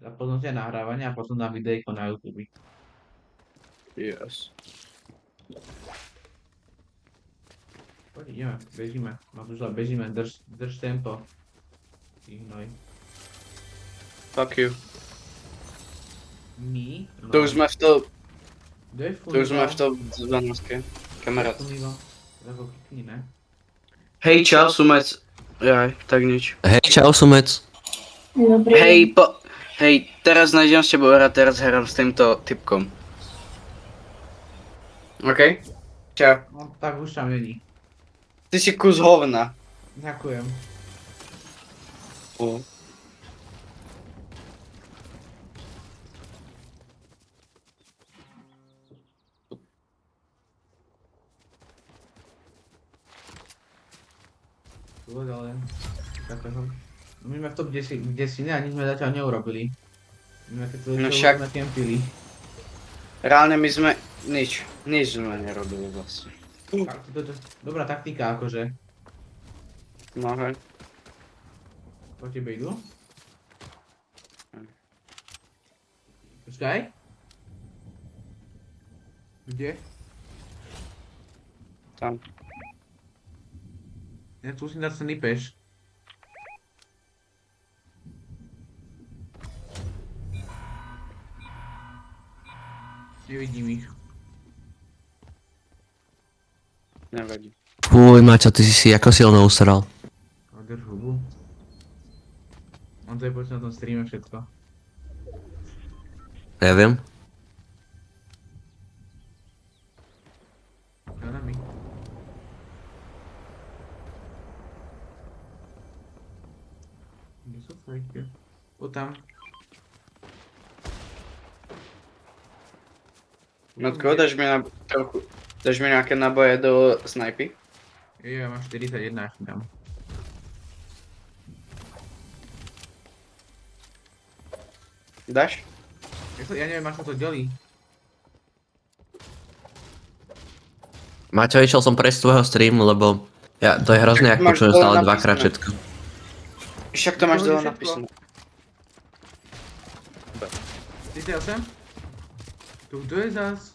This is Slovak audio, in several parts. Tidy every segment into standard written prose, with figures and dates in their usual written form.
A potom si nahrávanie a potom na videjko na YouTube. Yes. Poď, ideme, bežíme. Matúša, bežíme, drž tempo. Ty hnoj. Fuck you. My? To už sme v to... Kto je To už sme v to 12. Kamarát. Funival? Tak ho klikni, ne? Hej, čau, sumec. Jaj, tak nič. Hej, čau, sumec. Dobrý. Hej, teraz nejdem s tebou hrať, teraz hrám s týmto typkom. OK? Čau. No tak už tam není. Ty si kus hovna. Ďakujem. Dôvod, ale... Takého... My sme v top 10 a nič sme zatiaľ neurobili. My keď to No však- sme kempili. Reálne my sme... Nič sme nerobili vlastne. Dobrá taktika akože. No hej. Po tebe idú? Počkaj. Kde? Tam. Ja tu musím dať cený peš. Nevidím ich. Nevadí. Fuj, Maťo, ty si ako silno usral. A drž hubu. On to je počť na tom streame všetko. Neviem. Čo na mi? Kde sú fajky? O tam. Matko, dáš mi na trochu... Dáš mi nejaké naboje do snajpy? Ja mám 41 až tam. Dáš? Ja neviem, ako to delí. Maťo, išiel som prejsť tvojho streamu, lebo to je hrozne, ak Máš počujem dole stále napísané. dvakrát všetko. Však to máš To dole hodí napísané. 38? Tu kto je zás?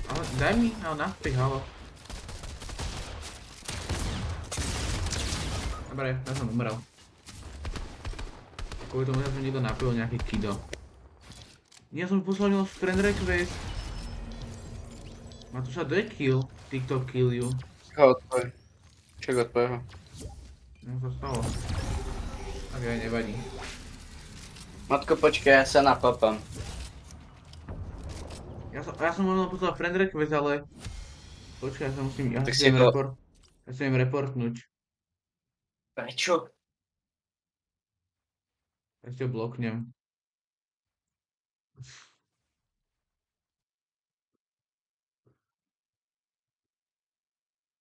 Ale daj mi, ale naspäť, halo. Dobre, ja som umrel. Kvôli tomu, že som niekto napil nejaký kido. Ja som poslednil friend request. Matúša, do je kill? TikTok kill you. Koho tvoj? Čak od tvojho? No to stalo. Tak aj nevadí. Matko, počkaj, ja sa napapám. Ja som možno poslal friend request, ale... Počkaj, ja sa musím... Ja Tak si si idem ho- Ja sa idem reportnúť. Prečo? Ja si ho bloknem.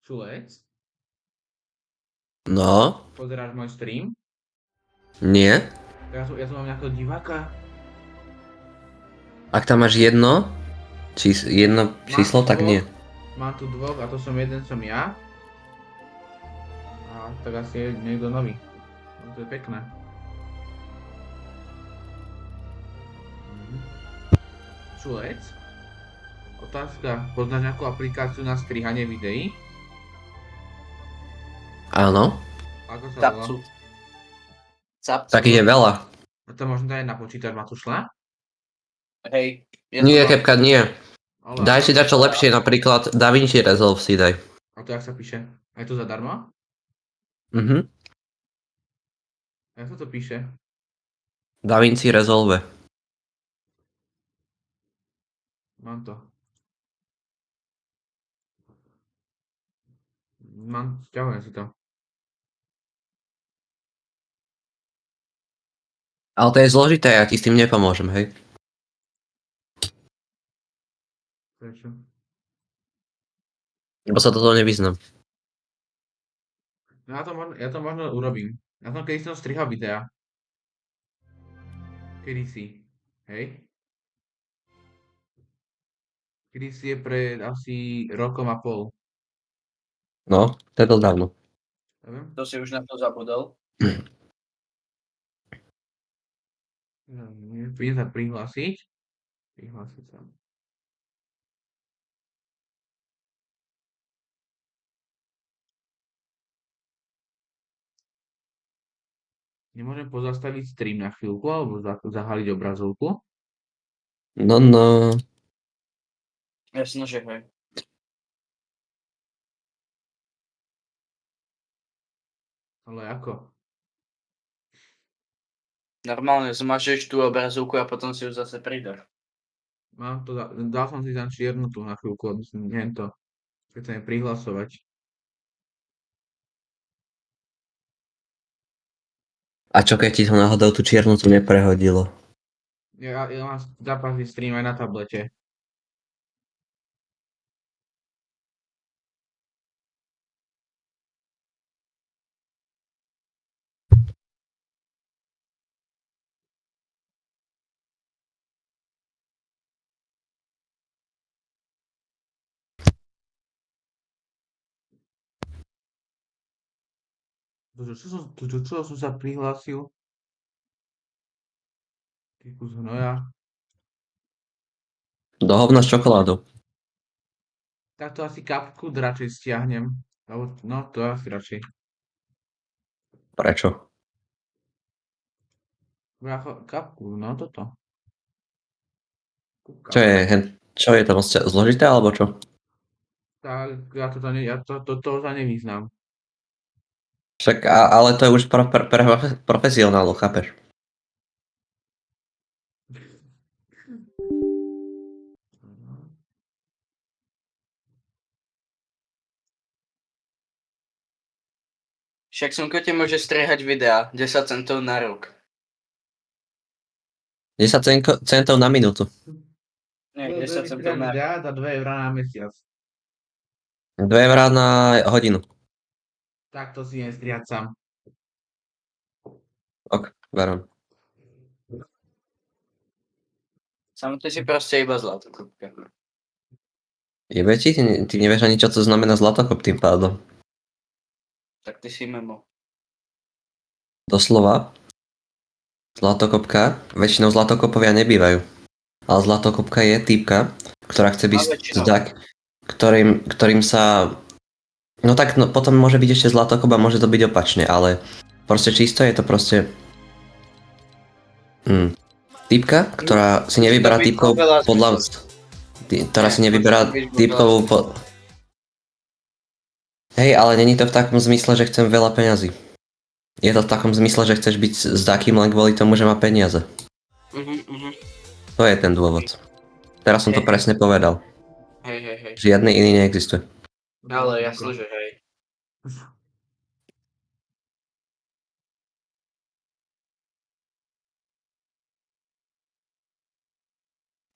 Čulec? No, Pozeráš môj stream? nie. Ja som mám nejakého diváka. Ak tam máš jedno číslo, tak nie. Mám tu dvoch a to jeden som ja. A tak asi je niekto nový. No, to je pekné. Čulec? Otázka. Poznáš nejakú aplikáciu na strihanie videí? Áno, Ako sa volá? Capcu. Capcu. tak je veľa. A to možno dať na počítač Matúšla? Hej. Nie, Kepka, nie. Ale... Daj si dačo lepšie, napríklad DaVinci Resolve si daj. A to jak sa píše? A je to zadarmo? Mhm. Jak sa to píše? DaVinci Resolve. Mám to. Sťahujem si to. Ale to je zložité, ja ti s tým nepomôžem, hej. Prečo? Lebo sa toto nevyznam. No ja to možno urobím. Ja som kedy som strihal videa. Kedysi. Hej? Kedysi je pred asi rokom a pol. No, to je dosť dávno. Neviem. To si už na to zabudol. Príde sa prihlásiť. Prihlásiť sa. Nemôžem pozastaviť stream na chvíľku alebo zahaliť obrazovku. No, no. Jasno, že hej. Ale ako? Normálne zmažeš tú obrazovku a potom si ju zase pridáš. Mám to, dal som si tam čiernu tu na chvíľku, aby som neviem to, keď sa mi prihlasovať. A čo keď ti to náhodou tú čiernu tu neprehodilo? Ja mám zápasy stream aj na tablete. Čo som sa prihlásil? Ty kus hnoja. Do hovna s čokoládou. Tak to asi kapku radšej stiahnem. No, to asi radšej. Prečo? Kapku, no toto. Čo je to moc zložité, alebo čo? Tak, ja to sa nevyznám. Však, ale to je už pre profesionálov, chápeš? Však Slnko ti môže strihať videa 10 centov na rok. 10 centov na minútu. Nie, 10 centov na rok. Za 2 eurá na mesiac. 2 eurá na hodinu. Tak to si nestriať sám. Ok, verom. Sam ty si proste iba zlatokopka. Jebe ti? Ty nevieš ani čo to znamená zlatokop tým pádom. Tak ty si memo. Doslova. Zlatokopka. Väčšinou zlatokopovia nebývajú. Ale zlatokopka je typka, ktorá chce byť zdak, ktorým sa... No tak no, potom môže byť ešte zlatokop a môže to byť opačne, ale proste čisto je to proste... Typka, ktorá si nevyberá typkov podľa... Ktorá si nevyberá typkovú Hej, ale není to v takom zmysle, že chcem veľa peňazí. Je to v takom zmysle, že chceš byť s takým len kvôli tomu, že má peniaze. To je ten dôvod. Teraz som to presne povedal. Hej. Žiadny iný neexistuje. Ale jasno, že hej.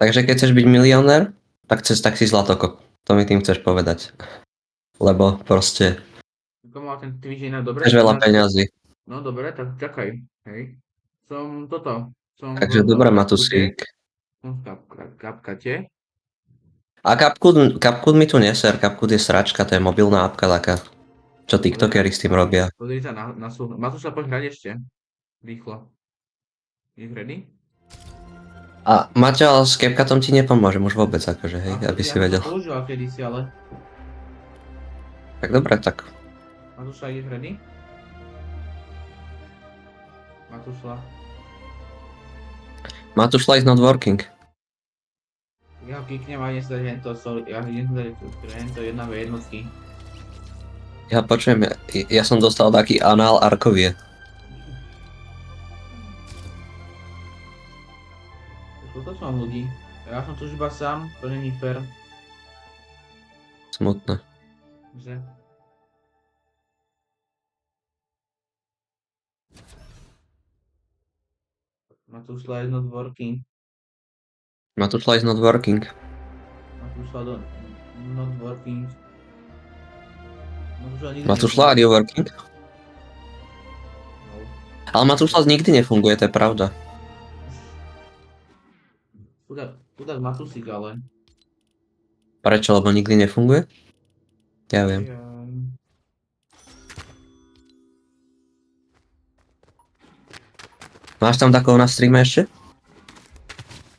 Takže keď chceš byť milionér, tak si zlatokop. To mi tým chceš povedať. Lebo proste Ako mal ten týždeň na dobre? chceš veľa peňazí. No dobre, tak čakaj. Hej. Som Takže dobre, Matusík. Som v Kapkate. A Kapkud mi tu neser, Kapkud je sračka, to je mobilná apka taká. Čo tiktokery s tým robia. Pozri sa na súhľad. Matúš sa poď hrať ešte. Rýchlo. Je ready? A Maťo, ale s Capcutom ti nepomôžem už vôbec, akože, hej, aby si vedel. Ja som to používal kedysi, ale... Tak dobre, tak. Matúša, ideš ready? Matúšla. Matúšla is not working. Ja ho kiknem a idem sa dať hento jedna v jednotky. Ja počujem, ja som dostal taký anál arkovie. To som ľudí. Ja som tu už iba sám, to není fér. Smutné. Že? Matúšla is not working. Matúšla is not working. Not working. Matúšla, are you working? No. Ale Matúšla nikdy nefunguje, to je pravda. Chudák Matúsik, ale... Prečo? Lebo nikdy nefunguje? Ja viem. Máš tam takého na streame ešte?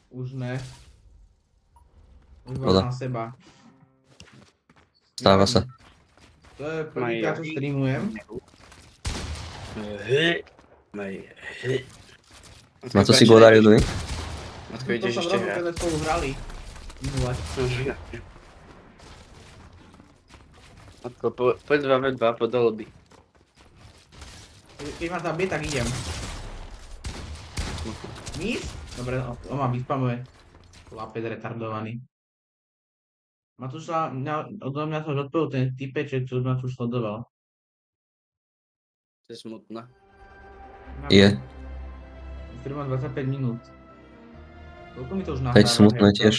Už ne. Už Voda. mám na seba. Stáva sa. To je prvýkrát, čo streamujem. Na to si godaril, ne? Matko, To ideš som ešte robil, keď hrať. sme spolu hrali. Minule. Matko, poď 2v2 do lobby. Keď ma zabije, tak idem. Mis? Dobre, on ma vyspamuje. Lapec retardovaný. Matúša, odo mňa sa už odpojil ten typeček, čo ma tu sledoval. To je smutné. Je. Stream má 25 minút. Koľko mi to už To je nahráva? smutné hej, tiež.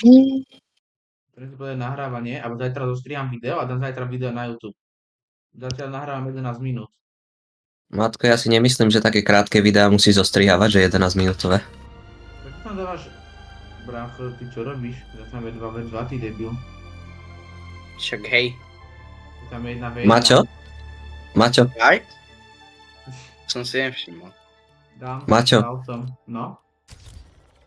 Teraz si povedať nahrávanie, alebo zajtra dostriam video a dám zajtra video na YouTube. Zatiaľ nahrávam 11 minút. Matko, ja si nemyslím, že také krátke videá musí zostrihávať, že 11 minútové. Prečo tam dávaš... Brácho, ty čo robíš? Ja tam je 2v2, ty debil. Však hej. Tam je 1v1. Maťo? Maťo? Aj? Som si nevšimol. Dám, Maťo. dal som. No?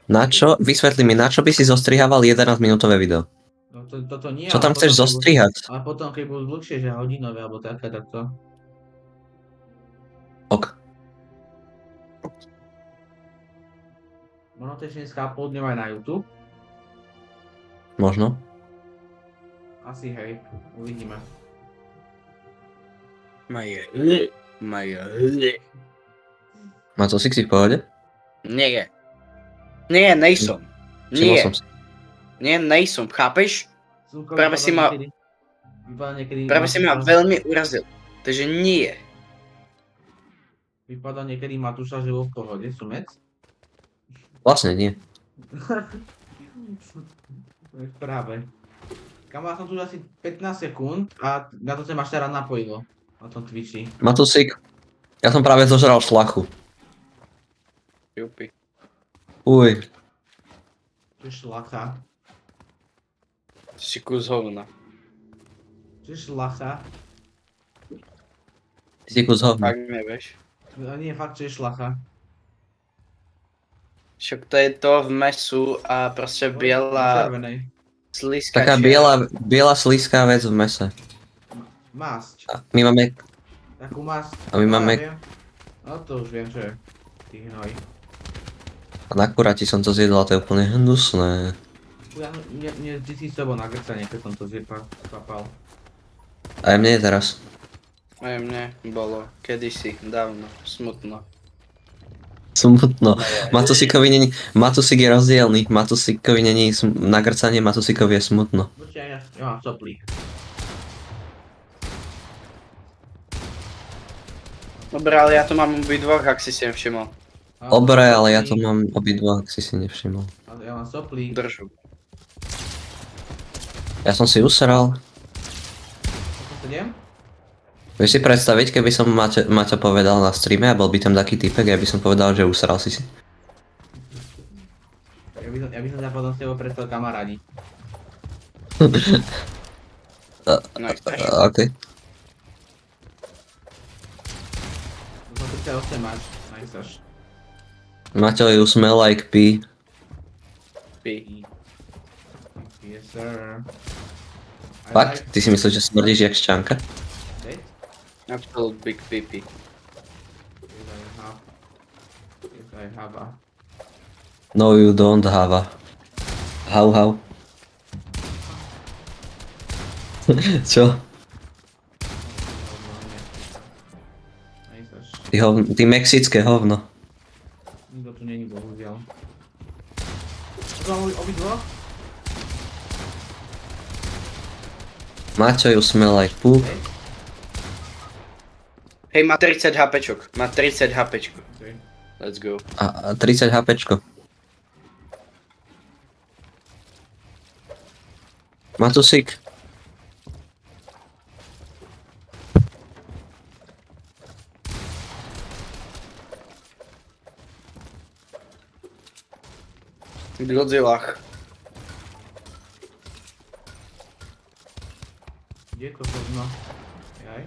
Na čo? Vysvetli mi, na čo by si zostrihával 11 minútové video? No toto nie. Čo ale tam chceš potom, keď zostrihať? Ale potom, keď budú dlhšie, že hodinové, alebo také, tak to... Ok. Možno to ešte dneska uploadnem aj na YouTube. Možno. Asi hej, uvidíme. Maja. Má to si v pohode? Nie. Nie, nejsom. Všimol Nie. som si. Nie, nejsom, chápeš? Slnko Práve vypadá si ma- niekedy- Vypadá niekedy... Práve si ma veľmi urazil. Takže nie. Vypadá niekedy Matúša, že bol v pohode, sumec. Vlastne nie. Práve. Kamal, som tu už asi 15 sekúnd a na to sa ma teraz napojilo. Na tom Twitchi. Matusík, ja som práve zožral šlachu. Jupi. Uj, Čo je šlacha? Si kus hovna. Čo je šlacha? ty si kus hovna. Fakt nevieš. No nie, fakt, čo je šlacha. Však to je to v mesu a proste biela Červenej. slízka Taká biela slízká vec v mese. Masť. A my máme, Takú masť. A my No, máme- ja viem. No to už viem, čo je. Ty hnoj. a na kurati som to zjedla, to je úplne hnusné. Ja, mne ty si s tebou na grcanie, keď som to zapal. Aj mne je teraz. Aj mne bolo kedysi, dávno, smutno. Smutno. Matusík je rozdielný. Matusíkovi není nagrcanie, Matusíkovi je smutno. Počkaj, ja mám soplík. Dobre, ale ja to mám obidvoch, ak si všimol. Dobre, ale ja to mám obidva, ak si nevšimol. Ale ja mám soplík. Držu. Ja som si usral. Ako to idem? Vieš si predstaviť, keby som Maťo povedal na streame a bol by tam taký typek, ja by som povedal, že usral si si. Ja by som sa potom s tebou prestal kamarádi. Nice. OK. To som 38 máš, najsaš. Maťo, you smell like pee. Pi. Yes sir. Fakt? Ty si myslíš, že smrdíš jak šťanka? Absolute big pipi. Yes I have a... No you don't have a... How? Čo? Najsaš. Ty mexické hovno. Nikto tu není, bohužiaľ. To mám obidvoch? Maťo, you smell like poop. Hej, má 30 HPčok. Má 30 HPčko. Okay. Let's go. A 30 HPčko. Matusík. V Godzillách. Kde je to hovno? Jaj.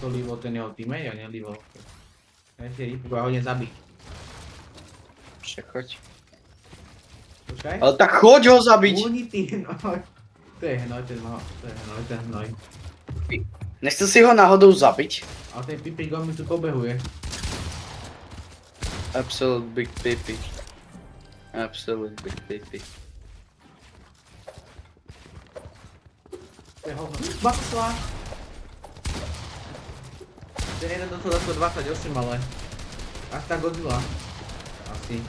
To Livo, ten jeho teammate, ja nie Livo. Ešte rýpku a hodne zabiť. Však choď. Počkaj. Ale tak choď ho zabiť! Úni ty hnoj. To je hnoj, to je hnoj. Nechcel si ho náhodou zabiť? Ale ten pipík on mi tu pobehuje. Absolute big pipi. Absolute big pipi. To je hovno. Bakla! Ten jeden do toho 28, ale... Až tá Godzilla. Asi.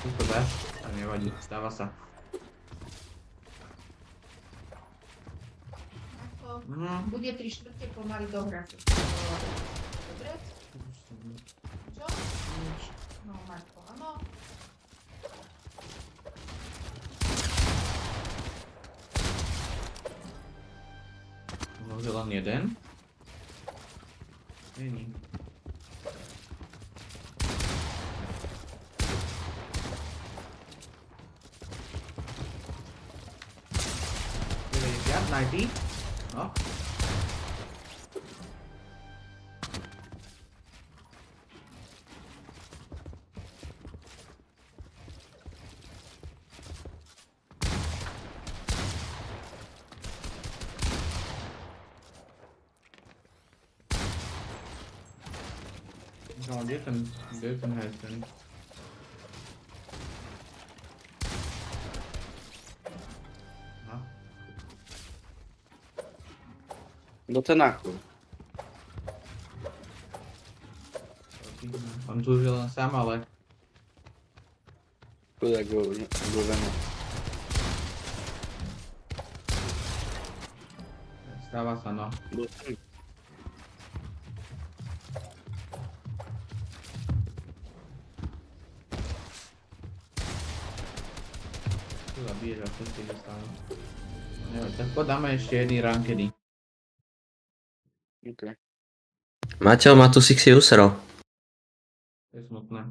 To dáš? A nevadí, stáva sa. Bude 3/4 pomaly dohrať. Dobre? Čo? Nič. No, Marko, áno. Môže len jeden? Není. Najty? No. No, kde je ten headset? No. Do tenáchu. On tu už je len sám, ale... Chudák goveno. Stáva sa, no. Do tenáchu. Tu zabiješ a všetci dostávajú. Neviem, tak podáme ešte jedný rankedy. OK. Maťo, má tu Sixi usrel. To je smutné.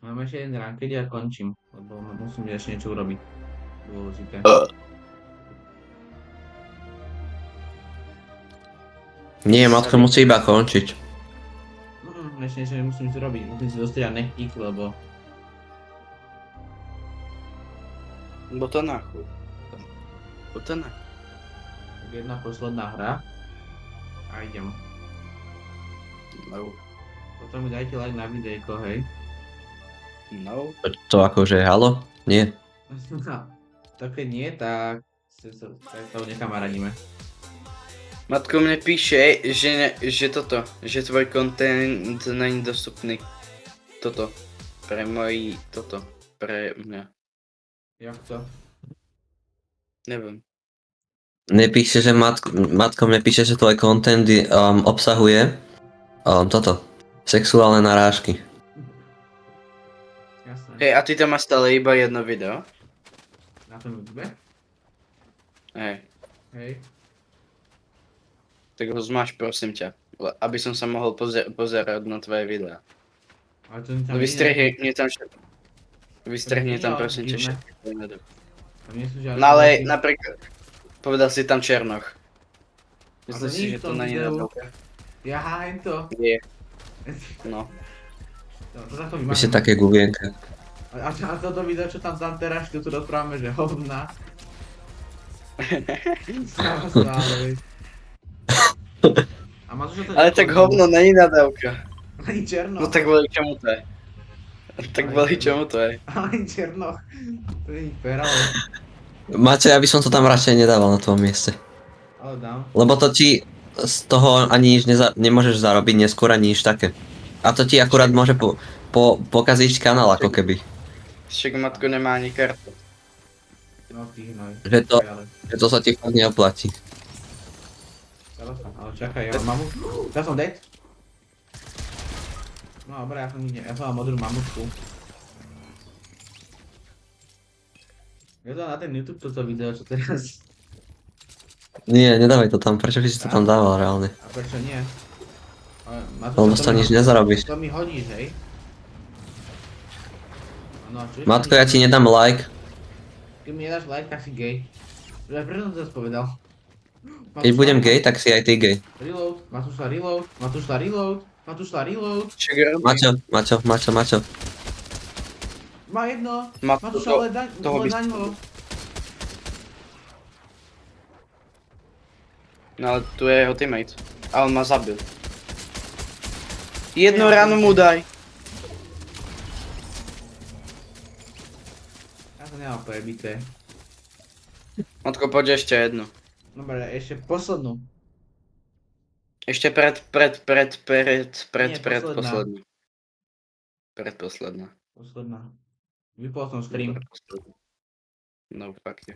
Máme ešte jeden rankedy a končím, lebo musím ešte niečo urobiť. Dôležité. Nie, Matko musí iba končiť. Ešte niečo musím zrobiť, musím si dostriať nechtík, lebo... Do tenáchu. Do tenáchu. Tak jedna posledná hra. A idem. No. Potom mi dajte like na videjko, hej. No. To akože, halo? Nie. Tak keď nie, tak sa nekamaradíme. Matko mne píše, že toto, že tvoj content není dostupný. Toto. Pre mňa. Jak to? Neviem. Nepíše, že Matko mne píše, že tvoj content obsahuje toto. Sexuálne narážky. Jasné. Hej, a ty tam máš stále iba jedno video? Na tom YouTube? Hej. Hej. Tak ho zmáš, prosím ťa. Aby som sa mohol pozerať na tvoje videá. Ale to tam Vystrihni tam všetko. Vystrihni To tam nie je prosím ťa divné. všetko. Tam nie sú žiadne... No ale napríklad, povedal si tam Černoch. to Myslíš si, nie je že v to tom není na videu. veľké? Ja hájem to. Nie. No. To za to Vy ste vymáham. také gubienka. A toto video, čo tam teraz, tu rozprávame, že hovna. Stáva sa, ale... A máš už to Ale tak hovno není nadávka. Ani černo. No tak voli čomu to je. Tak voli čomu to je. Ani černo. To je fér, ale... Maťo, ja by som to tam radšej nedával na tvojom mieste. Ale dám. Lebo to ti z toho ani nič nemôžeš zarobiť neskôr ani nič také. A to ti akurát môže pokaziť kanál ako keby. Však Matko nemá ani kartu. No ty hnoj. Že to- Ale... Že to sa ti fakt neoplatí. Stalo sa, ale čakaj, ja mám mamu. Ja som dead. No dobré, ja som mal modrú mamutku. Ja to na ten YouTube toto video, čo teraz. Nie, nedávaj to tam, prečo by si to tam dával reálne? A prečo nie? Ale Matúš, On dostanieš nezarobiš. To mi hodíš, hej? Áno, čo? Matko, ja ti nedám like. Keď mi nedáš like, tak si gay. Ja preto som to povedal. Keď budem gay, tak si aj ty gay. Reload, Matúša reload, Matúša reload, Matúša reload. Čo robí? Maťo. Má jedno. Matko, Matúša, ale daň, toho by daň ho. No ale tu je jeho teammate. A on ma zabil. Jednu ránu mu daj. Ja to nemám prebité. Matko, poď ešte jednu. Dobre, ešte poslednú. Ešte Nie, posledná. poslednú. Predposledná. Posledná. Vypol som stream. Dobre, posledná. No, fuck you.